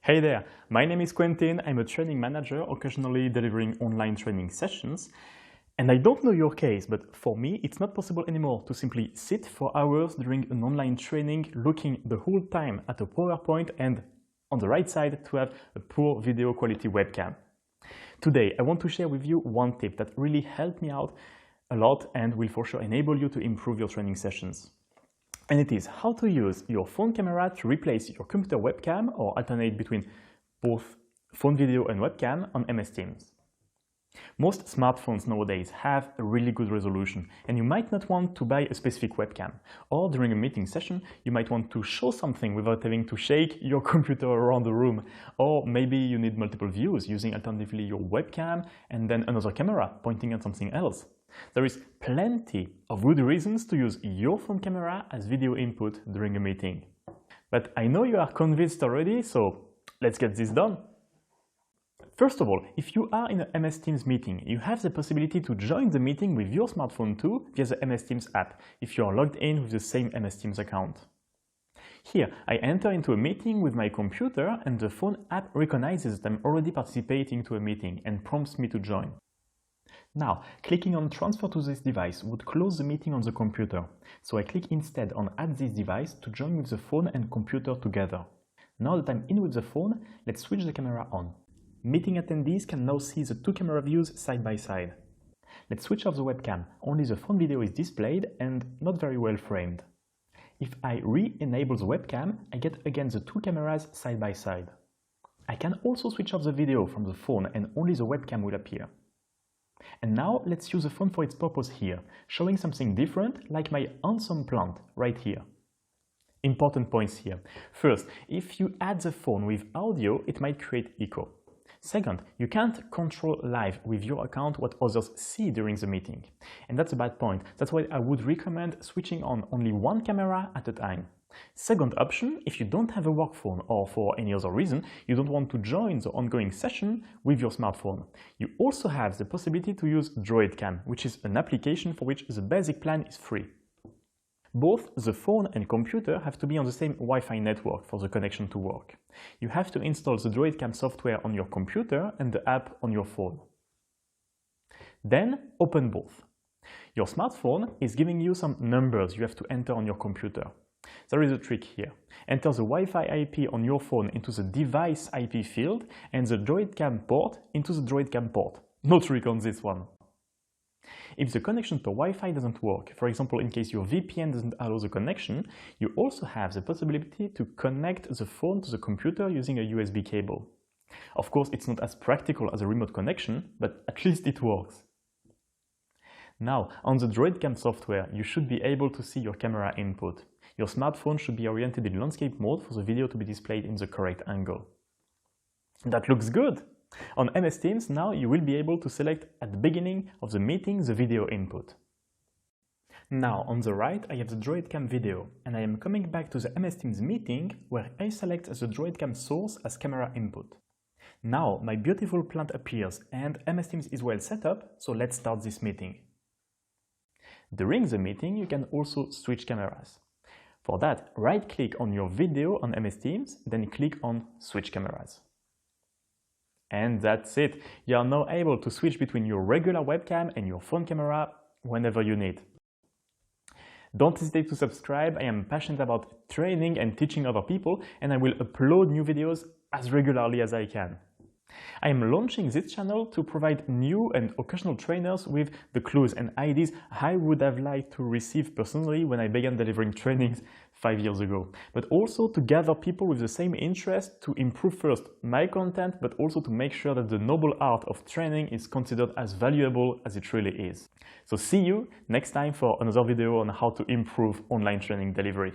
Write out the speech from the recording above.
Hey there, my name is Quentin. I'm a training manager, occasionally delivering online training sessions. And I don't know your case, but for me, it's not possible anymore to simply sit for hours during an online training, looking the whole time at a PowerPoint and on the right side to have a poor video quality webcam. Today, I want to share with you one tip that really helped me out a lot and will for sure enable you to improve your training sessions. And it is how to use your phone camera to replace your computer webcam or alternate between both phone video and webcam on MS Teams. Most smartphones nowadays have a really good resolution, and you might not want to buy a specific webcam. Or during a meeting session, you might want to show something without having to shake your computer around the room. Or maybe you need multiple views using alternatively your webcam and then another camera pointing at something else. There is plenty of good reasons to use your phone camera as video input during a meeting. But I know you are convinced already, so let's get this done. First of all, if you are in a MS Teams meeting, you have the possibility to join the meeting with your smartphone too via the MS Teams app if you are logged in with the same MS Teams account. Here, I enter into a meeting with my computer and the phone app recognizes that I'm already participating to a meeting and prompts me to join. Now, clicking on Transfer to this device would close the meeting on the computer, so I click instead on Add this device to join with the phone and computer together. Now that I'm in with the phone, let's switch the camera on. Meeting attendees can now see the two camera views side by side. Let's switch off the webcam, only the phone video is displayed and not very well framed. If I re-enable the webcam, I get again the two cameras side by side. I can also switch off the video from the phone and only the webcam will appear. And now let's use the phone for its purpose here, showing something different like my handsome plant right here. Important points here. First, if you add the phone with audio, it might create echo. Second, you can't control live with your account what others see during the meeting. And that's a bad point. That's why I would recommend switching on only one camera at a time. Second option, if you don't have a work phone or for any other reason, you don't want to join the ongoing session with your smartphone. You also have the possibility to use DroidCam, which is an application for which the basic plan is free. Both the phone and computer have to be on the same Wi-Fi network for the connection to work. You have to install the DroidCam software on your computer and the app on your phone. Then open both. Your smartphone is giving you some numbers you have to enter on your computer. There is a trick here. Enter the Wi-Fi IP on your phone into the device IP field and the DroidCam port into the DroidCam port. No trick on this one. If the connection per Wi-Fi doesn't work, for example in case your VPN doesn't allow the connection, you also have the possibility to connect the phone to the computer using a USB cable. Of course, it's not as practical as a remote connection, but at least it works. Now, on the DroidCam software, you should be able to see your camera input. Your smartphone should be oriented in landscape mode for the video to be displayed in the correct angle. That looks good! On MS Teams, now you will be able to select at the beginning of the meeting the video input. Now, on the right, I have the DroidCam video, and I am coming back to the MS Teams meeting where I select the DroidCam source as camera input. Now, my beautiful plant appears and MS Teams is well set up, so let's start this meeting. During the meeting, you can also switch cameras. For that, right-click on your video on MS Teams, then click on Switch Cameras. And that's it. You are now able to switch between your regular webcam and your phone camera whenever you need. Don't hesitate to subscribe. I am passionate about training and teaching other people, and I will upload new videos as regularly as I can. I am launching this channel to provide new and occasional trainers with the clues and ideas I would have liked to receive personally when I began delivering trainings 5 years ago, but also to gather people with the same interest to improve first my content, but also to make sure that the noble art of training is considered as valuable as it really is. So see you next time for another video on how to improve online training delivery.